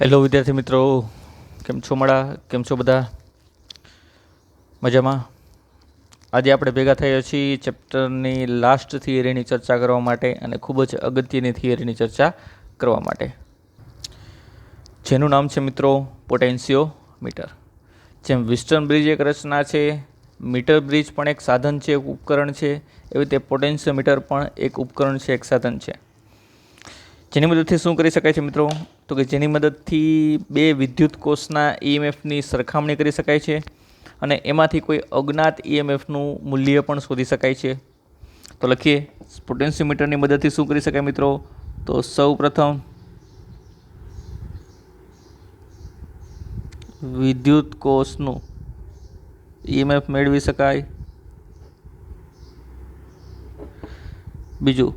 Hello વિદ્યાર્થી મિત્રો, કેમ છો મળા? કેમ છો બધા? મજામાં? આજે આપણે ભેગા થયા છીએ ચેપ્ટરની લાસ્ટ થિયરીની ચર્ચા કરવા માટે અને ખૂબ જ અગત્યની થિયરીની ચર્ચા કરવા માટે, જેનું નામ છે મિત્રો પોટેન્શિયોમીટર. જેમ વિસ્ટર્ન બ્રિજ એક રચના છે, મીટર બ્રિજ પણ એક સાધન છે, એક ઉપકરણ છે, એવી રીતે પોટેન્શિયોમીટર પણ એક ઉપકરણ છે, એક સાધન છે. જેની મદદથી શું કરી શકાય છે મિત્રો? તો કે જેની મદદથી બે વિદ્યુત કોષના ઈએમએફની સરખામણી કરી શકાય છે અને એમાંથી કોઈ અજ્ઞાત ઈએમએફનું મૂલ્ય પણ શોધી શકાય છે. તો લખીએ, પોટેન્શિયોમીટરની મદદથી શું કરી શકાય મિત્રો? તો સૌ પ્રથમ વિદ્યુત કોષનું ઈએમએફ મેળવી શકાય. બીજું,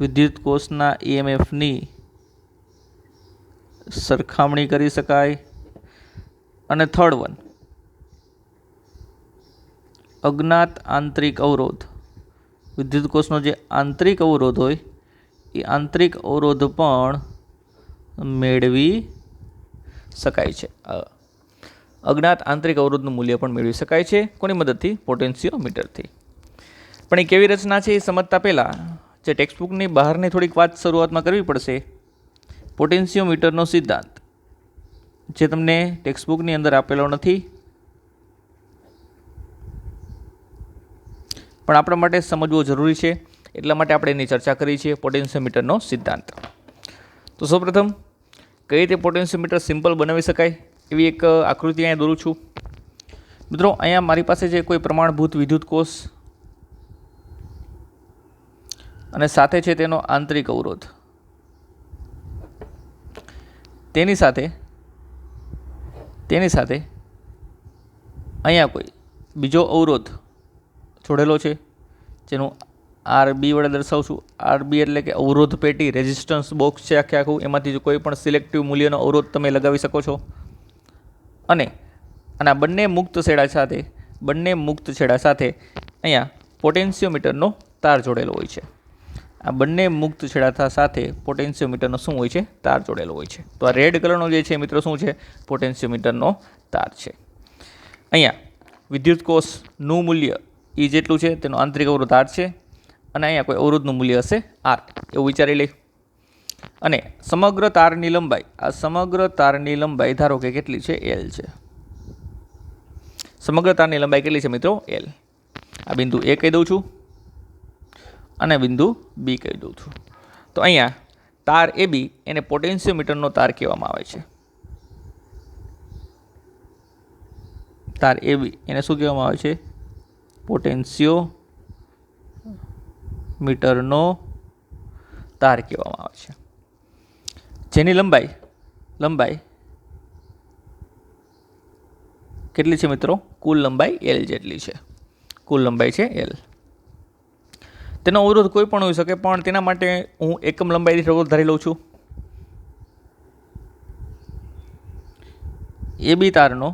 વિદ્યુત કોષના ઈએમએફની સરખામણી કરી શકાય. અને થર્ડ વન, અજ્ઞાત આંતરિક અવરોધ, વિદ્યુત કોષનો જે આંતરિક અવરોધ હોય એ આંતરિક અવરોધ પણ મેળવી શકાય છે. અજ્ઞાત આંતરિક અવરોધનું મૂલ્ય પણ મેળવી શકાય છે. કોની મદદથી? પોટેન્શિયોમીટરથી. પણ એ કેવી રચના છે એ સમજતા પહેલાં જે ટેક્સ્ટબુકની બહારની થોડીક વાત શરૂઆતમાં કરવી પડશે. પોટેન્શિયોમીટરનો સિદ્ધાંત જે તમને ટેક્સ્ટબુકની અંદર આપેલો નથી, પણ આપણા માટે સમજવો જરૂરી છે, એટલા માટે આપણે એની ચર્ચા કરી છે. પોટેન્શિયોમીટરનો સિદ્ધાંત. તો સૌપ્રથમ કઈ રીતે પોટેન્શિયોમીટર સિમ્પલ બનાવી શકાય એવી એક આકૃતિ અહીંયા દોરું છું. મિત્રો, અહીંયા મારી પાસે જે કોઈ પ્રમાણભૂત વિદ્યુત કોષ અને સાથે છે તેનો આંતરિક અવરોધ, તેની સાથે અહીંયા કોઈ બીજો અવરોધ જોડેલો છે, જેનું RB વડે દર્શાવશું. RB એટલે કે અવરોધ પેટી, રેઝિસ્ટન્સ બોક્સ છે આખું. એમાંથી કોઈ પણ સિલેક્ટિવ મૂલ્યનો અવરોધ તમે લગાવી શકો છો. અને આ બંને મુક્ત છેડા સાથે અહીંયા પોટેન્શિયોમીટરનો તાર જોડેલો હોય છે. આ બંને મુક્ત છેડા સાથે પોટેન્શિયોમીટરનો શું હોય છે? તાર જોડેલો હોય છે. તો આ રેડ કલરનો જે છે મિત્રો શું છે? પોટેન્શિયોમીટરનો તાર છે. અહીંયા વિદ્યુત કોષનું મૂલ્ય એ જેટલું છે તેનો આંતરિક અવરોધ R છે અને અહીંયા કોઈ અવરોધનું મૂલ્ય હશે R, એવું વિચારી લઈ. અને સમગ્ર તારની લંબાઈ ધારો કે કેટલી છે? L છે. સમગ્ર તારની લંબાઈ કેટલી છે મિત્રો? L. આ બિંદુ A કહી દઉં છું અને બિંદુ B કહી દઉં છું. તો અહીંયા તાર AB એને પોટેન્શિયોમીટરનો તાર કહેવામાં આવે છે. તાર AB એને શું કહેવામાં આવે છે? પોટેન્શિયોમીટરનો તાર કહેવામાં આવે છે. જેની લંબાઈ કેટલી છે મિત્રો? કુલ લંબાઈ L જેટલી છે. કુલ લંબાઈ છે L. તેનો અવરોધ કોઈ પણ હોઈ શકે, પણ તેના માટે હું એકમ લંબાઈ દીઠ અવરોધ ધારી લઉં છું. AB તારનો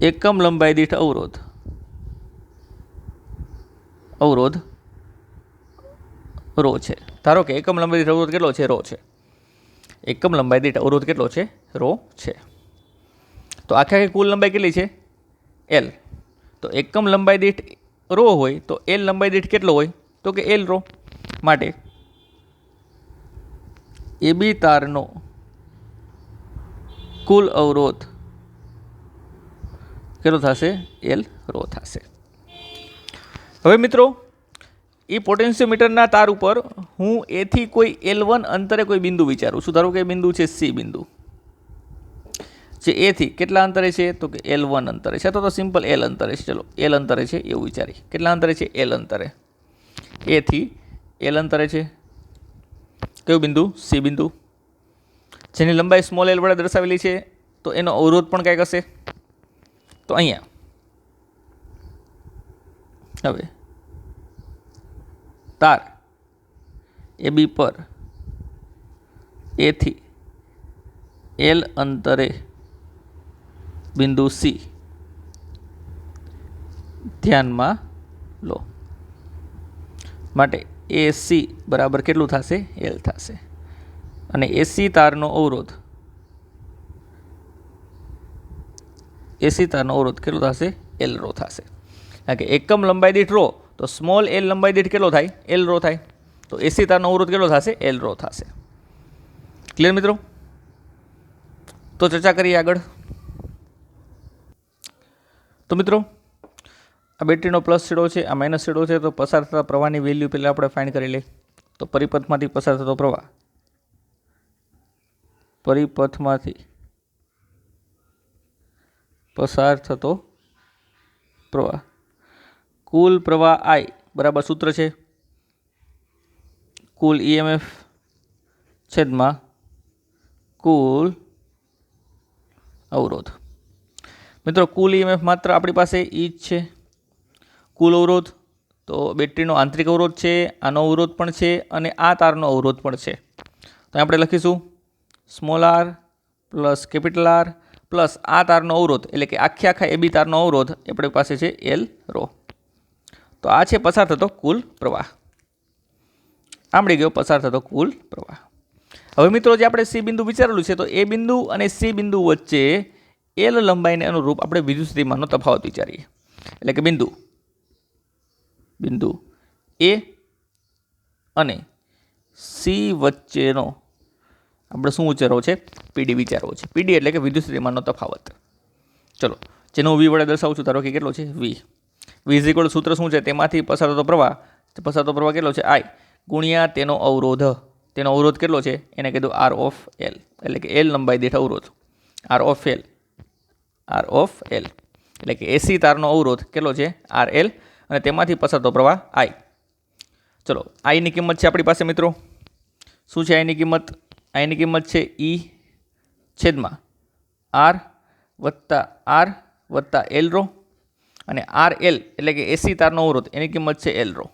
એકમ લંબાઈ દીઠ અવરોધ રો છે. ધારો કે એકમ લંબાઈ દીઠ અવરોધ કેટલો છે? રો છે. એકમ લંબાઈ દીઠ અવરોધ કેટલો છે? રો છે. તો આખી કુલ લંબાઈ કેટલી છે? L. તો એકમ લંબાઈ દીઠ રો હોય તો L લંબાઈ દીઠ કેટલો હોય? તો કે L રો. માટે AB તારનો કુલ અવરોધ કેટલો થશે? L રો થશે. હવે મિત્રો, એ પોટેન્શિયોમીટરના તાર ઉપર હું A થી કોઈ L1 અંતરે કોઈ બિંદુ વિચારું છું. ધારો કે બિંદુ છે C બિંદુ, જે A થી કેટલા અંતરે છે? તો કે L1 અંતરે છે, અથવા તો સિમ્પલ L અંતરે છે. ચલો L અંતરે છે એવું વિચારી. કેટલા અંતરે છે? L અંતરે. A થી L અંતરે છે કયું બિંદુ? C બિંદુ. જેની લંબાઈ સ્મોલ l વડે દર્શાવેલી છે, તો એનો અવરોધ પણ કંઈક હશે. તો અહીંયા હવે તાર AB પર A થી L અંતરે બિંદુ C ધ્યાનમાં લો. માટે AC બરાબર કેટલું થશે? L થશે. અને એસી તારનો અવરોધ કેટલો થશે? એલ રો થશે. કારણ કે એકમ લંબાઈ દીઠ રો, તો સ્મોલ એલ લંબાઈ દીઠ કેટલો થાય? એલ રો થાય. તો એસી તારનો અવરોધ કેટલો થશે? એલ રો થશે. ક્લિયર મિત્રો? તો ચર્ચા કરીએ આગળ. તો મિત્રો, આ બેટરીનો પ્લસ છેડો છે, આ માઇનસ છેડો છે, તો પસાર થતા પ્રવાહની વેલ્યુ પહેલાં આપણે ફાઇન્ડ કરી લઈએ. તો પરિપથમાંથી પસાર થતો પ્રવાહ, પરિપથમાંથી પસાર થતો પ્રવાહ, કુલ પ્રવાહ આઈ બરાબર સૂત્ર છે કુલ ઈએમએફ છેદમાં કુલ અવરોધ. મિત્રો, કુલ ઈએમએફ માત્ર આપણી પાસે ઈ જ છે. કુલ અવરોધ તો બેટરીનો આંતરિક અવરોધ છે, આનો અવરોધ પણ છે અને આ તારનો અવરોધ પણ છે. તો આપણે લખીશું small R plus capital R plus આ તારનો અવરોધ, એટલે કે આખા એબી તારનો અવરોધ આપણી પાસે છે એલ રો. તો આ છે પસાર થતો કુલ પ્રવાહ. આંબળી ગયો પસાર થતો કુલ પ્રવાહ. હવે મિત્રો, જે આપણે સી બિંદુ વિચારેલું છે, તો એ બિંદુ અને સી બિંદુ વચ્ચે એલ લંબાઈને અનુરૂપ આપણે વિદ્યુત સ્થિતિમાનનો તફાવત વિચારીએ. એટલે કે બિંદુ એ અને સી વચ્ચેનો આપણે શું વિચારવો છે? પીડી વિચારવો છે. પીડી એટલે કે વિદ્યુત સ્થિતિમાનનો તફાવત. ચલો, જેનો વી વડે દર્શાવું છું. ધારો કે કેટલો છે? વી. વી ઇઝ ઇક્વલ સૂત્ર શું છે? તેમાંથી પસાર થતો પ્રવાહ કેટલો છે? આઈ ગુણ્યા તેનો અવરોધ. તેનો અવરોધ કેટલો છે? એને કીધું આર ઓફ એલ, એટલે કે એલ લંબાઈ દીઠ અવરોધ. આર ઓફ એલ એટલે કે એસી તારનો અવરોધ કેટલો છે? આર એલ, અને તેમાંથી પસાર થતો પ્રવાહ આઈ. ચલો, આઈની કિંમત છે આપણી પાસે મિત્રો. શું છે આઈની કિંમત? આઈની કિંમત છે ઈ છેદમાં આર વત્તા એલ રો, અને આર એલ એટલે કે એસી તારનો અવરોધ, એની કિંમત છે એલ રો.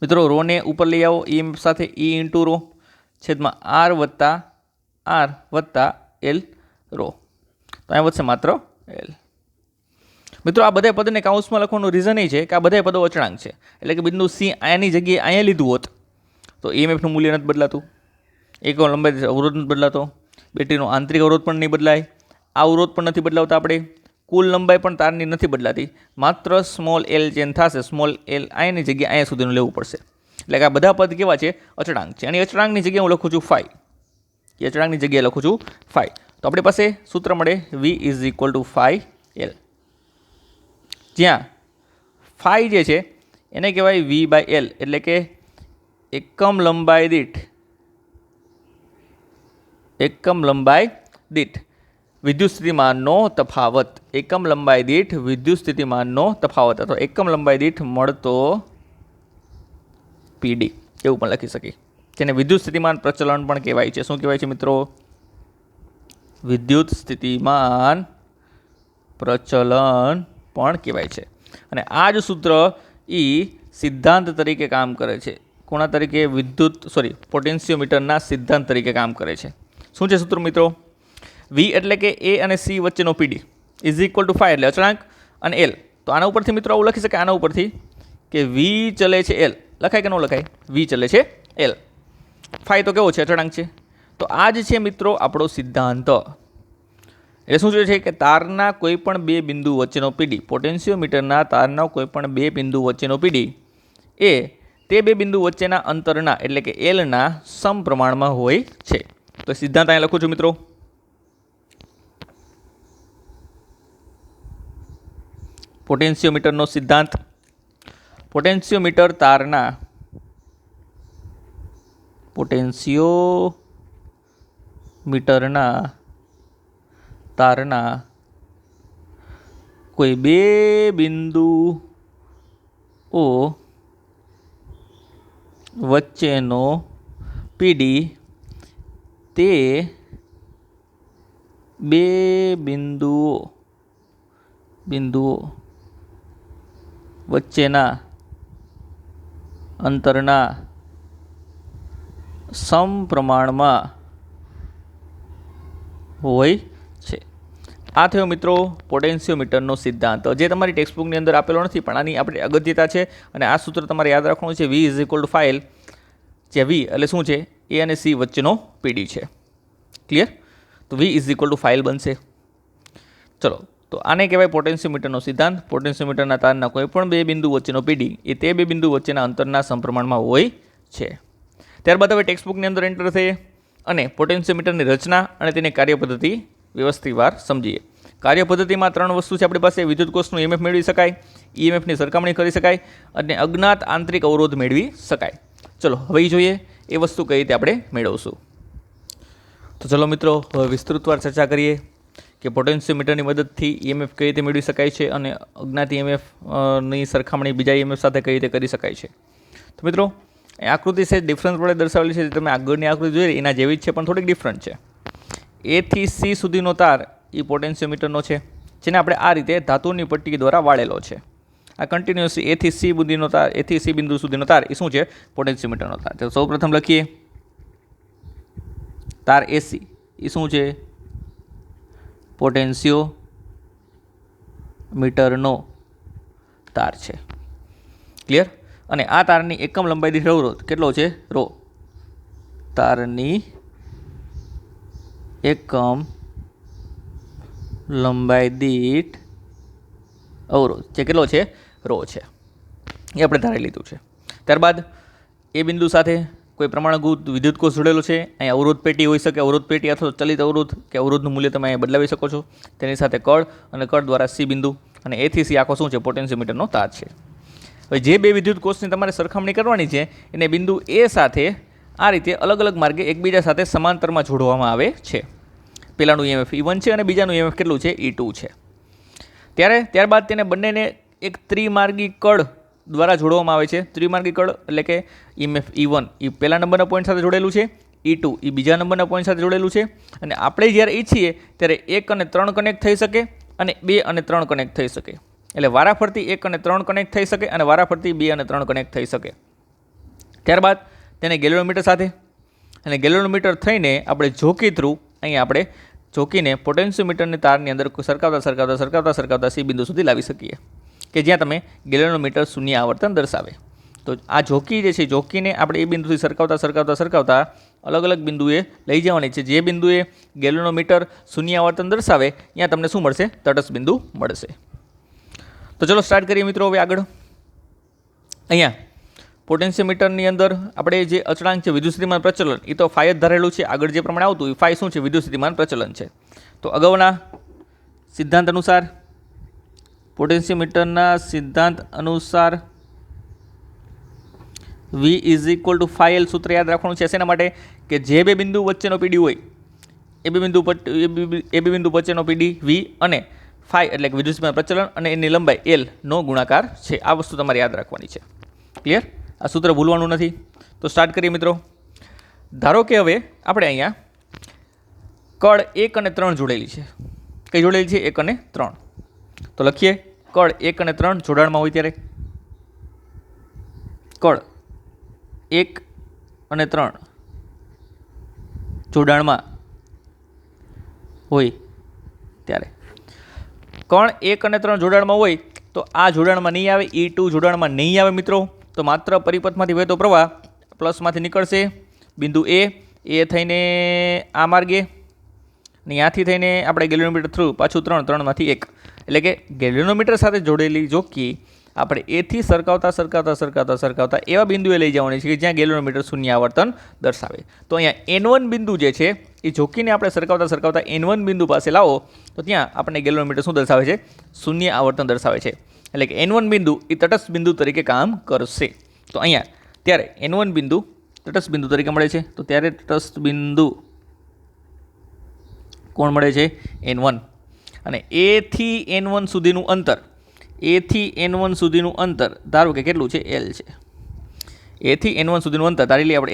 મિત્રો, રોને ઉપર લઈ આવો ઈએમએફ સાથે, ઈ ઇન્ટુ રો છેદમાં આર વત્તા એલ રો. તો અહીં વધશે માત્ર એલ. મિત્રો, આ બધા પદને કાઉન્સમાં લખવાનું રીઝન એ છે કે આ બધા પદો અચળાંક છે. એટલે કે બિંદુ સી આની જગ્યાએ અહીંયા લીધું હોત તો ઈએમએફનું મૂલ્ય નથી બદલાતું, એકમ લંબાઈ અવરોધ નથી બદલાતો, બેટરીનો આંતરિક અવરોધ પણ નહીં બદલાય, આ અવરોધ પણ નથી બદલાવતા આપણે, કુલ લંબાઈ પણ તારની નથી બદલાતી, માત્ર સ્મોલ એલ ચેન્જ થશે. સ્મોલ એલ અહીંની જગ્યાએ અહીંયા સુધીનું લેવું પડશે. એટલે કે આ બધા પદ કેવા છે? અચળાંક છે. અને અચળાંકની જગ્યાએ હું લખું છું ફાઈ. અચળાંકની જગ્યાએ લખું છું ફાઈ. તો આપણી પાસે સૂત્ર મળે V is equal to phi L, જ્યાં ફાઈ જે છે એને કહેવાય વી બાય એલ, એટલે કે એકમ લંબાઈ દીઠ વિદ્યુત સ્થિતિમાનનો તફાવત. એકમ લંબાઈ દીઠ વિદ્યુત સ્થિતિમાનનો તફાવત, અથવા એકમ લંબાઈ દીઠ મળતો પીડી એવું પણ લખી શકીએ, જેને વિદ્યુત સ્થિતિમાન પ્રચલન પણ કહેવાય છે. શું કહેવાય છે મિત્રો? વિદ્યુત સ્થિતિમાન પ્રચલન પણ કહેવાય છે. અને આ જ સૂત્ર સિદ્ધાંત તરીકે કામ કરે છે. કોના તરીકે? પોટેન્શિયોમીટરના સિદ્ધાંત તરીકે કામ કરે છે. શું છે સૂત્ર મિત્રો? વી એટલે કે એ અને સી વચ્ચેનો પીડી ઇઝ ઇક્વલ ટુ ફાઈ એટલે અચળાંક, અને એલ. તો આના ઉપરથી મિત્રો આવું લખી શકાય, આના ઉપરથી કે વી ચલે છે એલ. લખાય કે ન લખાય? વી ચલે છે એલ. ફાઈ તો કેવો છે? અચળાંક છે. તો આ જ છે મિત્રો આપણો સિદ્ધાંત. એટલે શું છે કે તારના કોઈ પણ બે બિંદુ વચ્ચેનો પીડી, પોટેન્શિયોમીટરના તારના કોઈ પણ બે બિંદુ વચ્ચેનો પીડી એ તે બે બિંદુ વચ્ચેના અંતરના એટલે કે એલના સમપ્રમાણમાં હોય છે. તો સિદ્ધાંત અહીંયા લખું છું મિત્રો. પોટેન્શિયોમીટરનો સિદ્ધાંત. પોટેન્શિયોમીટર તારના કોઈ બે બિંદુઓ વચ્ચેનો પીડી તે બે બિંદુઓ વચ્ચેના અંતરના સમપ્રમાણમાં હોય છે. આ થયો મિત્રો પોટેન્શિયોમીટરનો સિદ્ધાંત, જે તમારી ટેક્સ્ટબુકની અંદર આપેલો નથી, પણ આની આપણે અગત્યતા છે. અને આ સૂત્ર તમારે યાદ રાખવાનું છે. V is equal to phi L, જે વી એટલે શું છે? એ અને સી વચ્ચેનો પીડી છે. ક્લિયર? તો V is equal to phi L બનશે. ચલો, તો આને કહેવાય પોટેન્શિયોમીટરનો સિદ્ધાંત. પોટેન્શિયોમીટરના તારના કોઈ પણ બે બિંદુ વચ્ચેનો પીડી એ તે બે બિંદુ વચ્ચેના અંતરના સમપ્રમાણમાં હોય છે. ત્યારબાદ હવે ટેક્સ્ટબુકની અંદર એન્ટર થઈએ અને પોટેન્શિયોમીટરની રચના અને તેની કાર્યપદ્ધતિ વ્યવસ્થિતવાર સમજીએ. કાર્યપદ્ધતિમાં ત્રણ વસ્તુ છે આપણી પાસે. વિદ્યુત કોષનું ઈએમએફ મેળવી શકાય, ઈએમએફની સરખામણી કરી શકાય અને અજ્ઞાત આંતરિક અવરોધ મેળવી શકાય. ચલો હવે જોઈએ એ વસ્તુ કઈ રીતે આપણે મેળવશું. તો ચલો મિત્રો, હવે વિસ્તૃતવાર ચર્ચા કરીએ કે પોટેન્શિયોમીટરની મદદથી ઈએમએફ કઈ રીતે મેળવી શકાય છે અને અજ્ઞાત ઈએમએફ ની સરખામણી બીજા ઈએમએફ સાથે કઈ રીતે કરી શકાય છે. તો મિત્રો, આકૃતિ છે ડિફરન્સ વડે દર્શાવેલી છે. તમે આગળની આકૃતિ જોઈ એના જેવી જ છે પણ થોડીક ડિફરન્ટ છે. એ થી સી સુધીનો તાર એ પોટેન્શિયોમીટરનો છે, જેને આપણે આ રીતે ધાતુની પટ્ટી દ્વારા વાળેલો છે. આ કન્ટિન્યુઅસ એ થી સી બિંદુનો તાર, એ થી સી બિંદુ સુધીનો તાર એ શું છે? પોટેન્શિયોમીટરનો તાર. તો સૌપ્રથમ લખીએ તાર એસી એ શું છે? પોટેન્શિયોમીટરનો તાર છે. ક્લિયર? અને આ તારની એકમ લંબાઈ દીઠ અવરોધ કેટલો છે? રો. તારની એકમ લંબાઈ દીઠ અવરોધ જે કેટલો છે? રો છે. એ આપણે ધારી લીધું છે. ત્યારબાદ એ બિંદુ સાથે કોઈ પ્રમાણભૂત વિદ્યુત કોષ જોડેલો છે. અહીં અવરોધ પેટી હોઈ શકે, અવરોધ પેટી અથવા ચલિત અવરોધ કે અવરોધનું મૂલ્ય તમે અહીંયા બદલાવી શકો છો. તેની સાથે કળ અને કળ દ્વારા સી બિંદુ અને એથી સી આખો શું છે? પોટેન્શિયોમીટરનો તાર છે. હવે જે બે વિદ્યુત કોષની તમારે સરખામણી કરવાની છે એને બિંદુ એ સાથે આ રીતે અલગ અલગ માર્ગે એકબીજા સાથે સમાંતરમાં જોડવામાં આવે છે. પહેલાંનું ઈએમએફ E1 છે અને બીજાનું ઈએમએફ કેટલું છે? E2 છે. ત્યારબાદ તેને બંનેને એક ત્રિમાર્ગી કળ દ્વારા જોડવામાં આવે છે. ત્રિમાર્ગી કળ એટલે કે ઈએમએફ E1 એ પહેલા નંબરના પોઈન્ટ સાથે જોડેલું છે, E2 એ બીજા નંબરના પોઈન્ટ સાથે જોડેલું છે. અને આપણે જ્યારે ઈચ્છીએ ત્યારે 1 અને 3 કનેક્ટ થઈ શકે અને 2 અને 3 કનેક્ટ થઈ શકે. એટલે વારાફરતી 1 અને 3 કનેક્ટ થઈ શકે અને વારાફરતી 2 અને 3 કનેક્ટ થઈ શકે. ત્યારબાદ તેને ગેલ્વેનોમીટર સાથે અને ગેલ્વેનોમીટર થઈને આપણે જોકી થ્રુ અહીંયા આપણે જોકીને પોટેન્શિયોમીટરની તારની અંદર સરકાવતા સી બિંદુ સુધી લાવી શકીએ કે જ્યાં તમે ગેલ્વેનોમીટર શૂન્ય આવર્તન દર્શાવે. તો આ જોકી જે છે, જોકીને આપણે એ બિંદુથી સરકાવતા અલગ અલગ બિંદુએ લઈ જવાની છે. જે બિંદુએ ગેલ્વેનોમીટર શૂન્ય આવર્તન દર્શાવે ત્યાં તમને શું મળશે? તટસ્થ બિંદુ મળશે. તો ચલો સ્ટાર્ટ કરીએ મિત્રો. હવે આગળ અહીંયા પોટેન્શિયોમીટરની અંદર આપણે જે અચળાંક છે વિદ્યુત સ્થિતિમાન પ્રચલન એ તો ફાઈ જ ધારેલું છે. આગળ જે પ્રમાણે આવતું એ ફાઈ શું છે? વિદ્યુત સ્થિતિમાન પ્રચલન છે. તો અગાઉના સિદ્ધાંત અનુસાર પોટેન્શિયોમીટરના સિદ્ધાંત અનુસાર V is equal to phi L સૂત્ર યાદ રાખવાનું છે. શેના માટે? કે જે બે બિંદુ વચ્ચેનો પીડી હોય એ બે બિંદુ વચ્ચેનો પીડી V અને ફાઈ એટલે કે વિદ્યુત સ્થિતિમાન પ્રચલન અને એની લંબાઈ L નો ગુણાકાર છે. આ વસ્તુ તમારે યાદ રાખવાની છે. ક્લિયર? આ સૂત્ર ભૂલવાનું નથી. તો સ્ટાર્ટ કરીએ મિત્રો. ધારો કે હવે આપણે અહીંયા કળ 1 અને 3 જોડેલી છે. કઈ જોડેલી છે? 1 અને 3. તો લખીએ કળ 1 અને 3 જોડાણમાં હોય ત્યારે કળ 1 અને 3 જોડાણમાં હોય ત્યારે કણ 1 અને 3 જોડાણમાં હોય તો આ જોડાણમાં નહીં આવે, E2 જોડાણમાં નહીં આવે મિત્રો. તો માત્ર પરિપથમાંથી વહેતો પ્રવાહ પ્લસમાંથી નીકળશે બિંદુ એ થઈને આ માર્ગે અને ત્યાંથી થઈને આપણે ગેલ્વેનોમીટર થ્રુ પાછું 3માંથી 1 એટલે કે ગેલ્વેનોમીટર સાથે જોડેલી જોકી આપણે એથી સરકાવતા એવા બિંદુએ લઈ જવાની છે કે જ્યાં ગેલ્વેનોમીટર શૂન્ય આવર્તન દર્શાવે. તો અહીંયા N1 બિંદુ જે છે એ જોકીને આપણે સરકાવતા N1 બિંદુ પાસે લાવો તો ત્યાં આપણને ગેલ્વેનોમીટર શું દર્શાવે છે? શૂન્ય આવર્તન દર્શાવે છે. એટલે કે N1 બિંદુ એ તટસ્થ બિંદુ તરીકે કામ કરશે. તો અહીંયા ત્યારે N1 બિંદુ તટસ્થ બિંદુ તરીકે મળે છે. તો ત્યારે તટસ્થ બિંદુ કોણ મળે છે? N1. અને A થી N1 સુધીનું અંતર ધારો કે કેટલું છે? L છે. A થી N1 સુધીનું અંતર ધારી લઈએ આપણે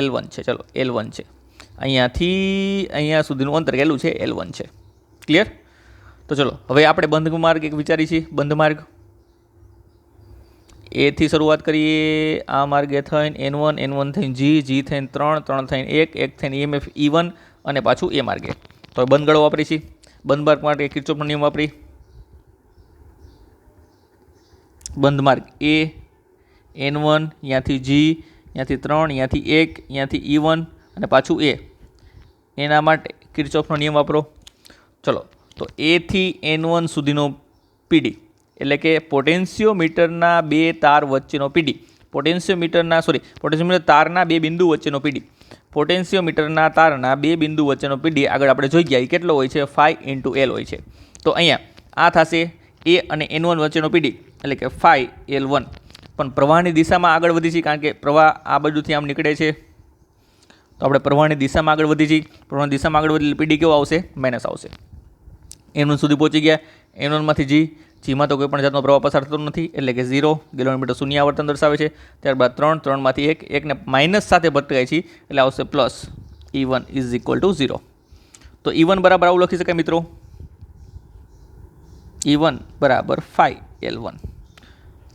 L1 છે. ચલો L1 છે. અહીંયાથી અહીંયા સુધીનું અંતર કેટલું છે? L1 છે. ક્લિયર? તો ચલો હવે આપણે બંધ માર્ગ એક વિચારી છીએ. બંધ માર્ગ A થી શરૂઆત કરીએ, આ માર્ગે થઈને N1 થઈને G થઈને 3 થઈને 1 થઈને EMF E1 અને પાછું એ માર્ગે. તો બંધ ગળો વાપરી છીએ. બંધ માર્ગ માટે કિર્ચોફનો નિયમ વાપરી બંધ માર્ગ A N1 ત્યાંથી G અહીંયાથી 3, અહીંયાથી 1, અહીંયાથી E1 અને પાછું એ. એના માટે કિર્ચોફનો નિયમ વાપરો. ચલો, તો એ થી N1 સુધીનો પીડી એટલે કે પોટેન્શિયોમીટરના બે તાર વચ્ચેનો પીડી, પોટેન્શિયોમીટર તારના બે બિંદુ વચ્ચેનો પીડી, પોટેન્શિયોમીટરના તારના બે બિંદુ વચ્ચેનો પીડી આગળ આપણે જોઈ ગયા એ કેટલો હોય છે, 5 × L હોય છે. તો અહીંયા આ થશે એ અને N1 વચ્ચેનો પીડી એટલે કે 5L1. પણ પ્રવાહની દિશામાં આગળ વધી છે, કારણ કે પ્રવાહ આ બાજુથી આમ નીકળે છે, તો આપણે પ્રવાહની દિશામાં આગળ વધી છીએ. પ્રવાહની દિશામાં આગળ વધી પીડી કેવો આવશે, માઇનસ આવશે. N1 સુધી પહોંચી ગયા. N1 માંથી જીમાં તો કોઈ પણ જાતનો પ્રવાહ પસાર થતો નથી એટલે કે 0 કિલોમીટર શૂન્ય આવર્તન દર્શાવે છે. ત્યારબાદ 3, 3 માંથી 1, 1 ને માઇનસ સાથે ભટકાય છે એટલે આવશે પ્લસ. E1 = 0. તો E1 બરાબર આવું લખી શકાય મિત્રો, E1 બરાબર 5L1.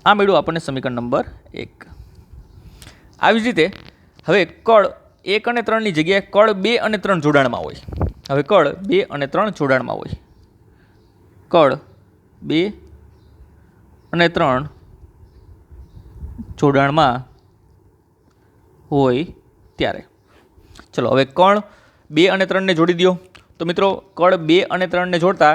આ મળ્યું આપણને સમીકરણ નંબર 1. આવી જ રીતે હવે કળ 1 અને 3ની જગ્યાએ કળ 2 અને 3 જોડાણમાં હોય. હવે કળ 2 અને 3 જોડાણમાં હોય, કળ 2 અને 3 જોડાણમાં હોય ત્યારે ચલો હવે કણ 2 અને 3ને જોડી દો. તો મિત્રો કળ 2 અને 3ને જોડતા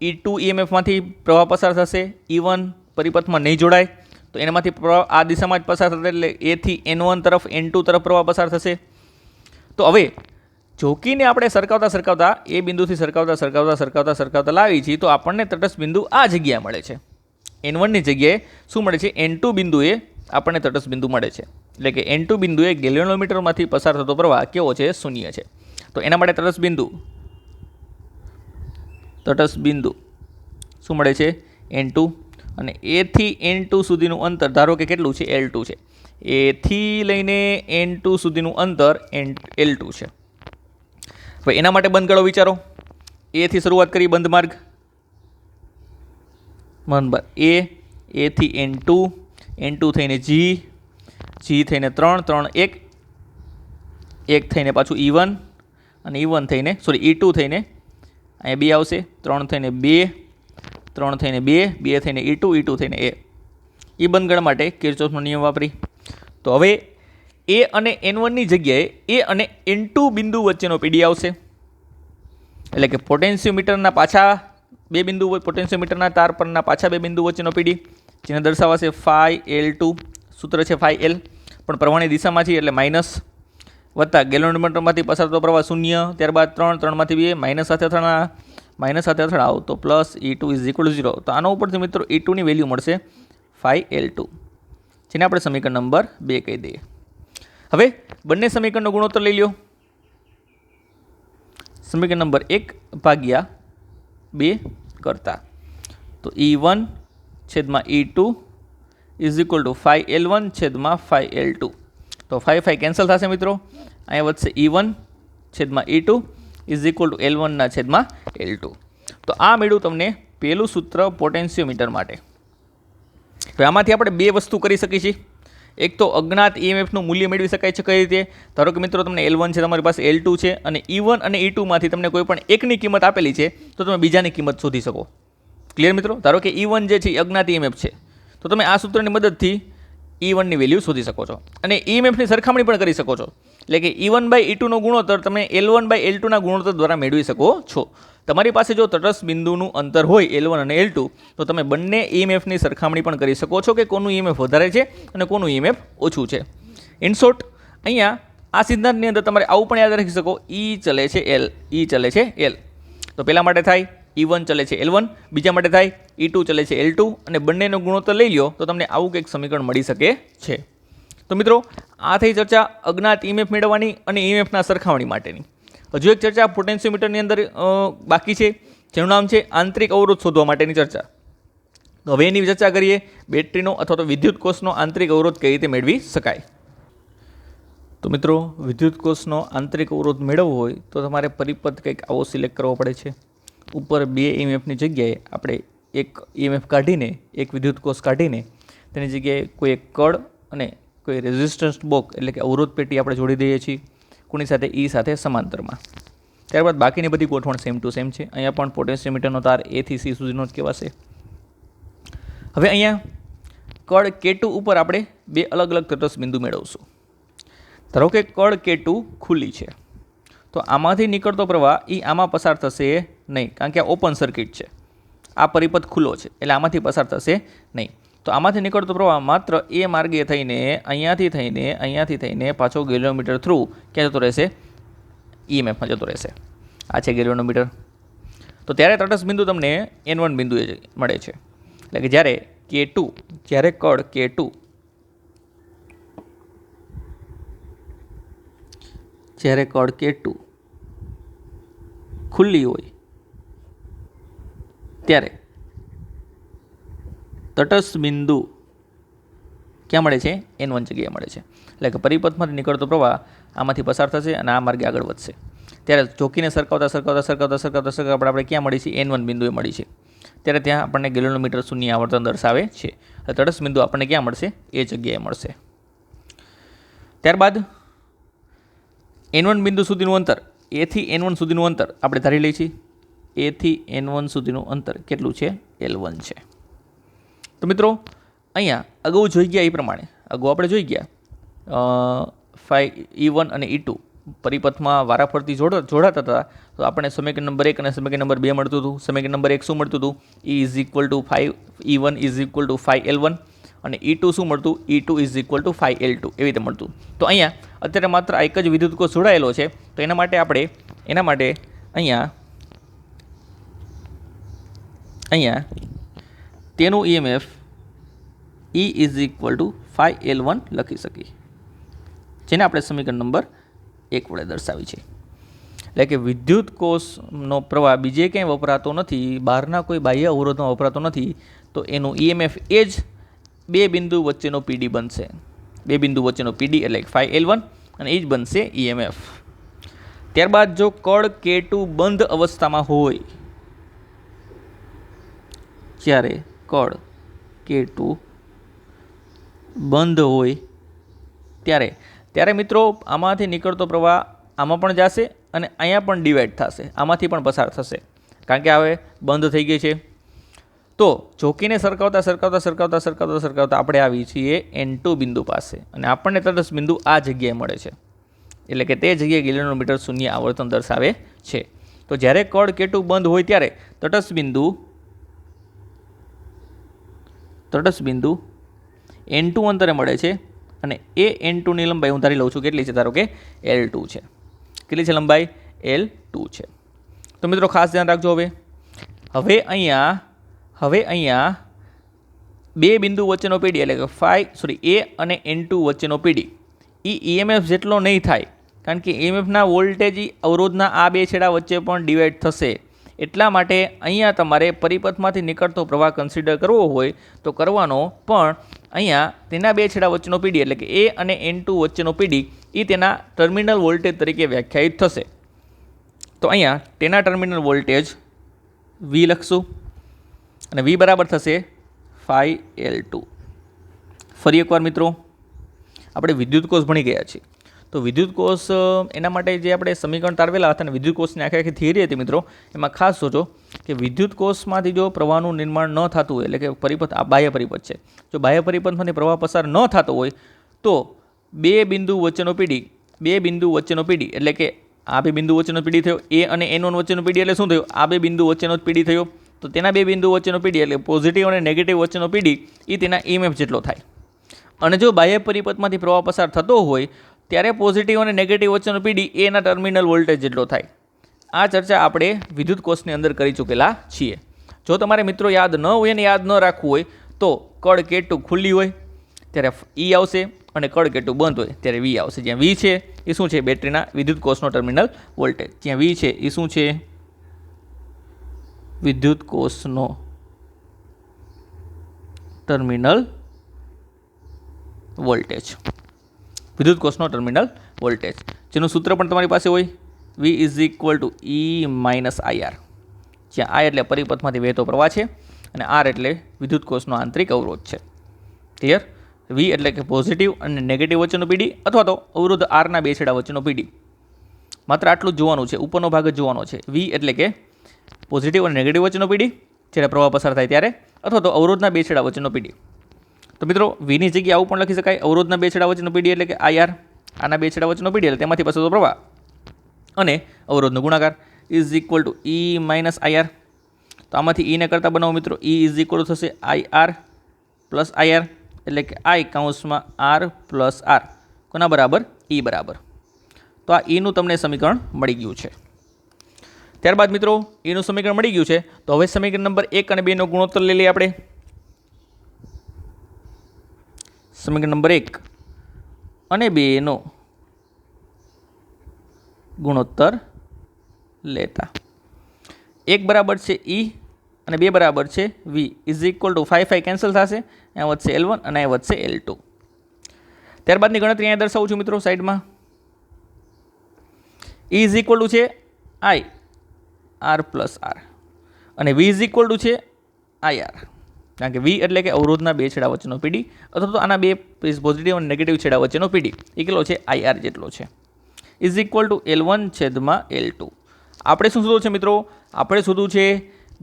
E2 EMFમાંથી પ્રવાહ પસાર થશે. E1 પરિપથમાં નહીં જોડાય તો એનામાંથી પ્રવાહ આ દિશામાં જ પસાર થશે એટલે એ થી N1 તરફ N2 તરફ પ્રવાહ પસાર થશે. તો હવે જોકીને આપણે સરકાવતા એ બિંદુથી સરકાવતા લાવી છીએ તો આપણને તટસ્થ બિંદુ આ જગ્યાએ મળે છે. N1ની જગ્યાએ શું મળે છે, N2 બિંદુએ આપણને તટસ્થ બિંદુ મળે છે. એટલે કે N2 બિંદુએ ગેલ્વેનોમીટરમાંથી પસાર થતો પ્રવાહ કેવો છે, 0 છે. તો એના માટે તટસ્થ બિંદુ શું મળે છે, N2. અને એ થી N2 સુધીનું અંતર ધારો કે કેટલું છે, L2 છે. એ થી લઈને N2 સુધીનું અંતર L2 છે. હવે એના માટે બંધ ગાળો વિચારો. એ થી શરૂઆત કરી બંધ માર્ગ, એ થી N2, N2 થઈને G થઈને 3, 3 1 થઈને પાછું E1 અને E2 થઈને અહીંયા 2 આવશે, 3 થઈને 2, 3 થઈને 2, 2 થઈને E2 થઈને એ. એ બંધગણ માટે કિર્ચોફનો નિયમ વાપરી. તો હવે એ અને N1ની જગ્યાએ એ અને N2 બિંદુ વચ્ચેનો પીડી આવશે. એટલે કે પોટેન્શિયોમીટરના પાછા બે બિંદુ, પોટેન્શિયોમીટરના તાર પરના પાછા બે બિંદુ વચ્ચેનો પીડી જેને દર્શાવાશે 5L2. સૂત્ર છે 5L, પણ પ્રવાહની દિશામાં છે એટલે માઇનસ, વત્તા ગેલ્વેનોમીટરમાંથી પસાર થતો પ્રવાહ 0, ત્યારબાદ 3, 3 માંથી 2 માઇનસ સાથે અથડાવ તો પ્લસ E2 = 0. તો આનો ઉપરથી મિત્રો E2ની વેલ્યુ મળશે 5L2, જેને આપણે સમીકરણ નંબર 2 કહી દઈએ. હવે બંને સમીકરણનો ગુણોત્તર લઈ લો. સમીકરણ નંબર 1/2 કરતા તો E1/E2 = 5L1/5L2. તો 5 કેન્સલ થશે મિત્રો. અહીંયા વધશે E1/E2 = L1/L2. તો આ મળ્યું તમને પહેલું સૂત્ર પોટેન્શિયોમીટર માટે. તો આમાંથી આપણે બે વસ્તુ કરી શકીએ છીએ. એક તો અજ્ઞાત EMFનું મૂલ્ય મેળવી શકાય છે. કઈ રીતે? ધારો કે મિત્રો તમને L1 છે, તમારી પાસે L2 છે અને E1 અને E2 માંથી તમને કોઈ પણ એકની કિંમત આપેલી છે તો તમે બીજાની કિંમત શોધી શકો. ક્લિયર મિત્રો? ધારો કે E1 જે છે અજ્ઞાત EMF છે તો તમે આ સૂત્રની મદદથી E1ની વેલ્યુ શોધી શકો છો અને EMFની સરખામણી પણ કરી શકો છો. એટલે કે E1/E2નો ગુણોત્તર તમે L1/L2ના ગુણોત્તર દ્વારા મેળવી શકો છો. તમારી પાસે જો તટસ્થ બિંદુનું અંતર હોય L1 અને L2 તો તમે બંને EMFની સરખામણી પણ કરી શકો છો કે કોનું EMF વધારે છે અને કોનું EMF ઓછું છે. ઇન શોર્ટ અહીંયા આ સિદ્ધાંતની અંદર તમારે આવું પણ યાદ રાખી શકો, E ચલે છે L. તો પહેલા માટે થાય E1 ચલે છે L1, બીજા માટે થાય E2 ચલે છે L2 અને બંનેનો ગુણોત્તર લઈ લો તો તમને આવું કંઈક સમીકરણ મળી શકે છે. તો મિત્રો આ થઈ ચર્ચા અજ્ઞાત EMF મેળવવાની અને EMFના સરખામણી માટેની. હજુ એક ચર્ચા પોટેન્શિયોમીટરની અંદર બાકી છે, જેનું નામ છે આંતરિક અવરોધ શોધવા માટેની ચર્ચા. તો હવે એની ચર્ચા કરીએ. બેટરીનો અથવા તો વિદ્યુત કોષનો આંતરિક અવરોધ કઈ રીતે મેળવી શકાય. તો મિત્રો વિદ્યુત કોષનો આંતરિક અવરોધ મેળવવો હોય તો તમારે પરિપથ કંઈક આવો સિલેક્ટ કરવો પડે છે. ઉપર બે EMFની જગ્યાએ આપણે એક EMF કાઢીને, એક વિદ્યુત કોષ કાઢીને તેની જગ્યાએ કોઈ એક કળ અને કોઈ રેઝિસ્ટન્સ બોક્સ એટલે કે અવરોધ પેટી આપણે જોડી દઈએ છીએ. કોની સાથે? E સાથે સમાંતરમાં. ત્યારબાદ બાકીની બધી ગોઠવણ સેમ ટુ સેમ છે. અહીંયા પણ પોટેન્શિયોમીટરનો તાર A થી C સુધીનો જ કહેવાશે. હવે અહીંયા કળ K2 ઉપર આપણે બે અલગ અલગ તટસ્થ બિંદુ મેળવશું. ધારો કે કળ K2 ખુલ્લી છે, તો આમાંથી નીકળતો પ્રવાહ એ આમાં પસાર થશે નહીં, કારણ કે આ ઓપન સર્કિટ છે, આ પરિપથ ખુલ્લો છે, એટલે આમાંથી પસાર થશે નહીં. તો આમાંથી નીકળતો પ્રવાહ માત્ર એ માર્ગે થઈને અહીંયાથી થઈને પાછો ગેલ્વેનોમીટર થ્રુ ક્યાં જતો રહેશે? EMFમાં જતો રહેશે. આ છે ગેલ્વેનોમીટર. તો ત્યારે તટસ્થ બિંદુ તમને N1 બિંદુ મળે છે. એટલે કે જ્યારે કળ K2 ખુલ્લી હોય ત્યારે તટસ્થ બિંદુ ક્યાં મળે છે? N1 જગ્યાએ મળે છે. એટલે કે પરિપથમાંથી નીકળતો પ્રવાહ આમાંથી પસાર થશે અને આ માર્ગે આગળ વધશે. ત્યારે ચોકીને સરકાવતા આપણે ક્યાં મળી છે? N1 બિંદુએ મળી છે. ત્યારે ત્યાં આપણને ગેલ્વેનોમીટર શૂન્ય આવર્તન દર્શાવે છે. તટસ્થ બિંદુ આપણને ક્યાં મળશે? એ જગ્યાએ મળશે. ત્યારબાદ N1 બિંદુ સુધીનું અંતર, A થી N1 સુધીનું અંતર આપણે ધારી લઈએ છીએ. A થી N1 સુધીનું અંતર કેટલું છે? L1 છે. તો મિત્રો અહીંયા અગાઉ જોઈ ગયા એ પ્રમાણે આપણે જોઈ ગયા E1 અને E2 પરિપથમાં વારાફરતી જોડાતા હતા. તો આપણે સમીકરણ નંબર 1 અને સમીકરણ નંબર 2 મળતું હતું. સમીકરણ નંબર 1 શું મળતું હતું? E1 5L1 અને E2 શું મળતું? E2 5L2 એવી રીતે મળતું. તો અહીંયા અત્યારે માત્ર એક જ વિદ્યુત કોષ જોડાયેલો છે, તો એના માટે અહીંયા તેનું EMF E 5L1 લખી શકીએ, જેને આપણે સમીકરણ નંબર 1 વડે દર્શાવી છે. એટલે કે વિદ્યુત કોષનો પ્રવાહ બીજે ક્યાંય વપરાતો નથી, બહારના કોઈ બાહ્ય અવરોધમાં વપરાતો નથી, તો એનું EMF એ જ બે બિંદુ વચ્ચેનો PD બનશે. બે બિંદુ વચ્ચેનો PD એટલે 5L1 અને એ જ બનશે EMF. ત્યારબાદ જો કળ K2 બંધ અવસ્થામાં હોય, જ્યારે કળ K2 બંધ હોય ત્યારે મિત્રો આમાંથી નીકળતો પ્રવાહ આમાં પણ જશે અને અહીંયા પણ ડિવાઈડ થશે, આમાંથી પણ પસાર થશે, કારણ કે હવે બંધ થઈ ગઈ છે. તો ચોકીને સરકાવતા આપણે આવી છીએ N2 બિંદુ પાસે અને આપણને તટસ્થ બિંદુ આ જગ્યાએ મળે છે. એટલે કે તે જગ્યાએ ગેલ્વેનોમીટર શૂન્ય આવર્તન દર્શાવે છે. તો જ્યારે કળ K2 બંધ હોય ત્યારે તટસ્થ બિંદુ N2 અંતરે મળે છે અને એ N2 ની લંબાઈ હું ધારી લઉં છું કેટલી છે? ધારો કે L2 છે. કેટલી છે લંબાઈ? L2 છે. તો મિત્રો ખાસ ધ્યાન રાખજો. હવે અહીંયા બે બિંદુ વચ્ચેનો PD એટલે કે A અને N2 વચ્ચેનો PD એ EMF જેટલો નહીં થાય, કારણ કે EMFના વોલ્ટેજ અવરોધના આ બે છેડા વચ્ચે પણ ડિવાઈડ થશે. એટલા માટે અહીંયા તમારે પરિપથમાંથી નીકળતો પ્રવાહ કન્સિડર કરવો હોય તો કરવાનો, પણ અહીંયા તેના બે છેડા વચ્ચેનો PD એટલે કે A અને N2 વચ્ચેનો PD એ તેના ટર્મિનલ વોલ્ટેજ તરીકે વ્યાખ્યાયિત થશે. તો અહીંયા તેના ટર્મિનલ વોલ્ટેજ V લખશું અને V બરાબર થશે 5L2. ફરી એકવાર મિત્રો આપણે વિદ્યુત કોષ ભણી ગયા છીએ, તો વિદ્યુત કોષ એના માટે જે આપણે સમીકરણ તારવેલા હતા અને વિદ્યુત કોષની આખી થિયરી હતી મિત્રો, એમાં ખાસ સોચો કે વિદ્યુત કોષમાંથી જો પ્રવાહનું નિર્માણ ન થતું હોય, એટલે કે પરિપથ આ બાહ્ય પરિપથ છે, જો બાહ્ય પરિપથમાંથી પ્રવાહ પસાર ન થતો હોય તો બે બિંદુ વચ્ચેનો PD એટલે કે આ બે બિંદુ વચ્ચેનો PD થયો, A અને N1 વચ્ચેનો PD એટલે શું થયું? આ બે બિંદુ વચ્ચેનો PD થયો. તો તેના બે બિંદુ વચ્ચેનો PD એટલે પોઝિટિવ અને નેગેટિવ વચ્ચેનો PD એ તેના EMF જેટલો થાય. અને જો બાહ્ય પરિપથમાંથી પ્રવાહ પસાર થતો હોય ત્યારે પોઝિટિવ અને નેગેટિવ વચ્ચેનો PD એના ટર્મિનલ વોલ્ટેજ જેટલો થાય. આ ચર્ચા આપણે વિદ્યુત કોષની અંદર કરી ચૂકેલા છીએ. જો તમારે મિત્રો યાદ ન હોય અને યાદ ન રાખવું હોય તો કળ K2 ખુલ્લી હોય ત્યારે E આવશે અને કળ K2 બંધ હોય ત્યારે V આવશે. જ્યાં V છે એ શું છે? બેટરીના વિદ્યુત કોષનો ટર્મિનલ વોલ્ટેજ. જ્યાં V છે એ શું છે? વિદ્યુત કોષનો ટર્મિનલ વોલ્ટેજ. વિદ્યુત કોષનો ટર્મિનલ વોલ્ટેજ જેનું સૂત્ર પણ તમારી પાસે હોય, V = E - IR, જ્યાં I એટલે પરિપથમાંથી વહેતો પ્રવાહ છે અને R એટલે વિદ્યુત કોષનો આંતરિક અવરોધ છે. ક્લિયર? V એટલે કે પોઝિટિવ અને નેગેટિવ વચ્ચેનો PD અથવા તો અવરોધ Rના બે છેડા વચ્ચેનો PD. માત્ર આટલું જ જોવાનું છે, ઉપરનો ભાગ જ જોવાનો છે. V એટલે કે પોઝિટિવ અને નેગેટિવ વચ્ચેનો PD જ્યારે પ્રવાહ પસાર થાય ત્યારે, અથવા તો અવરોધના બે છેડા વચ્ચેનો PD. તો મિત્રો Vની જગ્યાએ આવું પણ લખી શકાય, અવરોધના બે છેડા વચ્ચેનો PD એટલે કે IR, આના બે છેડા વચ્ચેનો પીડી એટલે તેમાંથી પસાર થતો પ્રવાહ અને અવરોધનો ગુણાકાર is equal to E minus IR. તો આમાંથી ઈને કરતાં બનાવો મિત્રો, ઈ ઇઝ ઇક્વલ ટુ થશે આઈઆર પ્લસ આઈઆર, એટલે કે આઈ કૌંસમાં આર પ્લસ આર કોના બરાબર? ઈ બરાબર. તો આ ઈનું તમને સમીકરણ મળી ગયું છે. ત્યારબાદ મિત્રો ઈનું સમીકરણ મળી ગયું છે, તો હવે સમીકરણ નંબર 1 અને 2 નો ગુણોત્તર લઈ લઈએ આપણે. સમીકરણ નંબર 1 અને 2 નો ગુણોત્તર લેતા 1 બરાબર છે ઈ અને 2 બરાબર છે V is equal to 5 cancel થશે, અહીંયા વધશે L1 અને અહીંયા વધશે L2. ત્યારબાદની ગણતરી અહીંયા દર્શાવું છું મિત્રો સાઈડમાં. ઈ ઇઝ ઇક્વલ ટુ છે આઈ આર પ્લસ આર અને વી ઇઝ ઇક્વલ ટુ છે આઈ આર, કારણ કે વી એટલે કે અવરોધના બે છેડા વચ્ચેનો પીડી અથવા તો આના બે પોઝિટિવ અને નેગેટિવ છેડા વચ્ચેનો પીડી એ કેટલો છે? આઈ આર જેટલો છે. ઇઝ ઇક્વલ ટુ L1 છેદમાં L2. આપણે શું શોધવું છે મિત્રો? આપણે શોધવું છે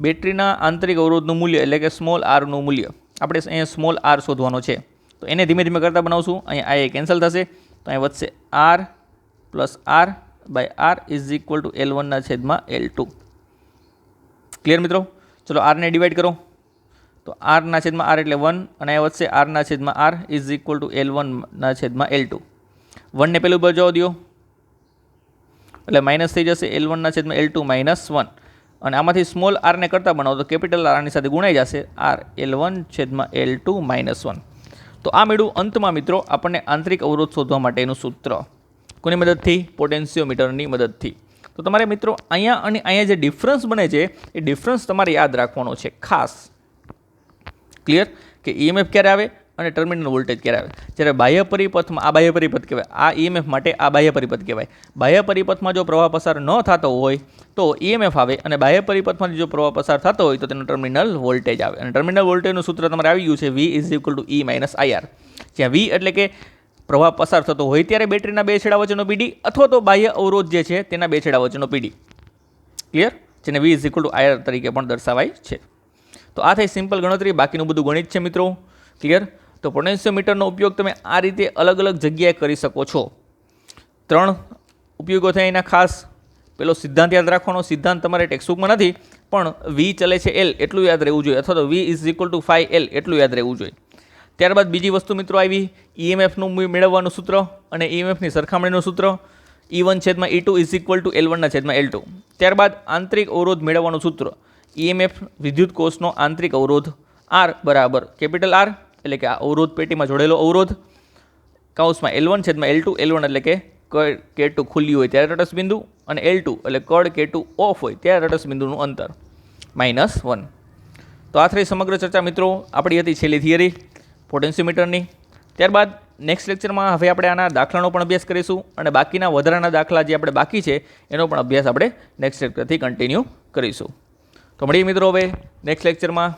બેટરીના આંતરિક અવરોધનું મૂલ્ય એટલે કે સ્મોલ આરનું મૂલ્ય. આપણે અહીંયા સ્મોલ આર શોધવાનો છે, તો એને ધીમે ધીમે કરતાં બનાવશું. અહીંયા આઈ કેન્સલ થશે, તો અહીં વધશે R plus R by R is equal to L1 છેદમાં L2. ક્લિયર મિત્રો? ચલો આરને ડિવાઈડ કરો, તો આરના છેદમાં આર એટલે 1 અને અહીંયા વધશે આરના છેદમાં R is equal to L1 છેદમાં L2. 1 ને પેલું બાજુ જવા દો એટલે માઇનસ થઈ જશે L1 છેદમાં L2 માઇનસ 1 અને આમાંથી સ્મોલ આરને કરતાં બનાવો તો કેપિટલ આરની સાથે ગુણાઈ જશે આર L1 છેદમાં L2 માઇનસ 1. તો આ મેળવું અંતમાં મિત્રો આપણને આંતરિક અવરોધ શોધવા માટેનું સૂત્ર કોની મદદથી? પોટેન્શિયોમીટરની મદદથી. તો તમારે મિત્રો અહીંયા અને અહીંયા જે ડિફરન્સ બને છે એ ડિફરન્સ તમારે યાદ રાખવાનો છે ખાસ. ક્લિયર? કે ઈએમએફ ક્યારે આવે અને ટર્મિનલ વોલ્ટેજ ક્યારે આવે. જ્યારે બાહ્ય પરિપથમાં આ બાહ્ય પરિપથ કહેવાય, આ ઈએમએફ માટે આ બાહ્ય પરિપથ કહેવાય. બાહ્ય પરિપથમાં જો પ્રવાહ પસાર ન થતો હોય તો ઈએમએફ આવે અને બાહ્ય પરિપથમાં જો પ્રવાહ પસાર થતો હોય તો તેનો ટર્મિનલ વોલ્ટેજ આવે. અને ટર્મિનલ વોલ્ટેજનું સૂત્ર તમારે આવી ગયું છે V is equal to E minus IR, જ્યાં વી એટલે કે પ્રવાહ પસાર થતો હોય ત્યારે બેટરીના બે છેડા વચ્ચેનો પીડી અથવા તો બાહ્ય અવરોધ જે છે તેના બે છેડા વચ્ચેનો પીડી. ક્લિયર? જેને V is equal to IR તરીકે પણ દર્શાવાય છે. તો આ થઈ સિમ્પલ ગણતરી, બાકીનું બધું ગણિત છે મિત્રો. ક્લિયર? તો પોટેન્શિયોમીટરનો ઉપયોગ તમે આ રીતે અલગ અલગ જગ્યાએ કરી શકો છો. 3 ઉપયોગો થાય એના ખાસ. પેલો સિદ્ધાંત યાદ રાખવાનો. સિદ્ધાંત તમારે ટેક્સ્ટબુકમાં નથી, પણ વી ચલે છે L એટલું યાદ રહેવું જોઈએ, અથવા તો V is equal two 5L એટલું યાદ રહેવું જોઈએ. ત્યારબાદ બીજી વસ્તુ મિત્રો આવી ઈએમએફનું મેળવવાનું સૂત્ર અને ઈએમએફની સરખામણીનું સૂત્ર. E1 છેદમાં E2 is equal to L1 છેદમાં L2. ત્યારબાદ આંતરિક અવરોધ મેળવવાનું સૂત્ર ઈએમએફ વિદ્યુત કોષનો આંતરિક અવરોધ R બરાબર કેપિટલ R એટલે કે આ અવરોધ પેટીમાં જોડેલો અવરોધ કૌંસમાં L1 છેદમાં L2. L1 એટલે કે કડ K2 ખુલ્લી હોય ત્યારે તટસ્થ બિંદુ અને L2 એટલે કડ K2 ઓફ હોય ત્યારે તટસ્થ બિંદુનું અંતર -1. તો આ થઈ સમગ્ર ચર્ચા મિત્રો આપણી હતી છેલ્લી થિયરી પોટેન્શિયોમીટરની. ત્યારબાદ નેક્સ્ટ લેક્ચરમાં હવે આપણે આના દાખલાનો પણ અભ્યાસ કરીશું અને બાકીના વધારાના દાખલા જે આપણે બાકી છે એનો પણ અભ્યાસ આપણે નેક્સ્ટ લેક્ચરથી કન્ટિન્યુ કરીશું. તો મળીએ મિત્રો હવે નેક્સ્ટ લેક્ચરમાં.